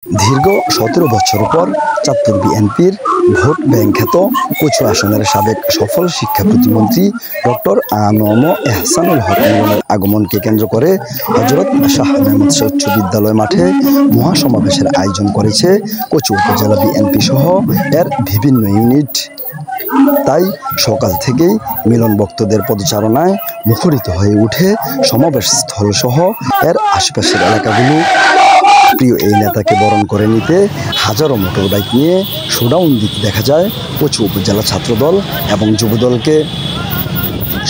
দীর্ঘ ১৭ বছর পর চাঁদপুর বিএনপির ভোট ব্যাংক খ্যাত কচু আসনের সাবেক সফল শিক্ষা প্রতিমন্ত্রী ডক্টর আ.ন.ম এহসানুল হক মিলনের আগমনকে কেন্দ্র করে হযরত শাহ মেহমুদ উচ্চ বিদ্যালয় মাঠে মহাসমাবেশের আয়োজন করেছে কচু উপজেলা বিএনপি সহ এর বিভিন্ন ইউনিট। তাই সকাল থেকেই মিলন ভক্তদের পদচারণায় মুখরিত হয়ে ওঠে সমাবেশ স্থল সহ এর আশেপাশের এলাকাগুলো। প্রিয় এই নেতাকে বরণ করে নিতে হাজারো মোটরবাইক নিয়ে শোডাউন দিতে দেখা যায় কচু উপজেলা ছাত্রদল এবং যুবদলকে।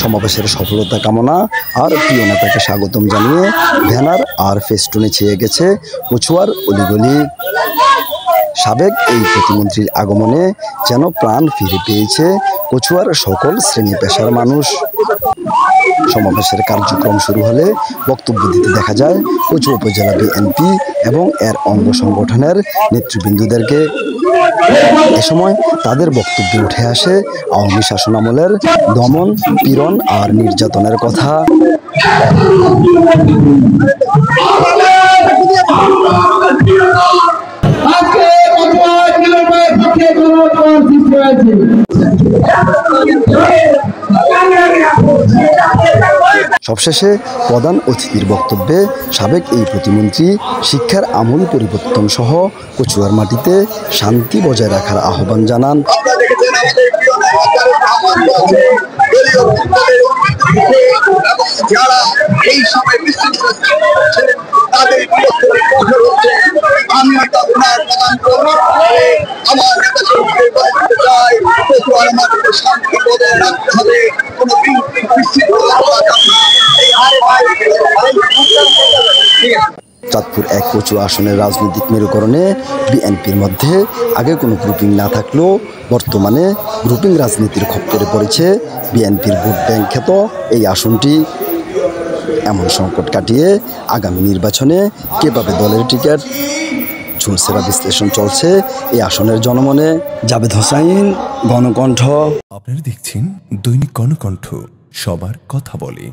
সমাবেশের সফলতা কামনা আর প্রিয় নেতাকে স্বাগতম জানিয়ে ব্যানার আর ফেস্টুনে ছেয়ে গেছে কচুয়ার অলিগলি। সাবেক এই প্রতিমন্ত্রীর আগমনে যেন প্রাণ ফিরে পেয়েছে কচুয়ার সকল শ্রেণী পেশার মানুষ। সমাবেশের কার্যক্রম শুরু হলে বক্তব্য দিতে দেখা যায় কচু উপজেলা বিএনপি এবং এর অঙ্গ সংগঠনের নেতৃবৃন্দদেরকে। এ সময় তাদের বক্তব্যে উঠে আসে আওয়ামী শাসনামলের দমন, পীড়ন আর নির্যাতনের কথা। সবশেষে প্রধান অতিথির বক্তব্যে সাবেক এই প্রতিমন্ত্রী শিক্ষার আমূল পরিবর্তন সহ কচুয়ার মাটিতে শান্তি বজায় রাখার আহ্বান জানান। চাঁদপুর এক কচু আসনের রাজনৈতিক মেরুকরণে বিএনপির মধ্যে আগে কোনো গ্রুপিং না থাকলেও বর্তমানে গ্রুপিং রাজনীতির খপ্পরে পড়েছে বিএনপির ভোট ব্যাংক খ্যাত এই আসনটি। এমন সংকট কাটিয়ে আগামী নির্বাচনে কে পাবে দলের টিকিট, ঝুলসেরা বিশ্লেষণ চলছে এই আসনের জনমনে। জাবেদ হোসাইন, গণকণ্ঠ। আপনারা দেখছেন দৈনিক গণকণ্ঠ, সবার কথা বলে।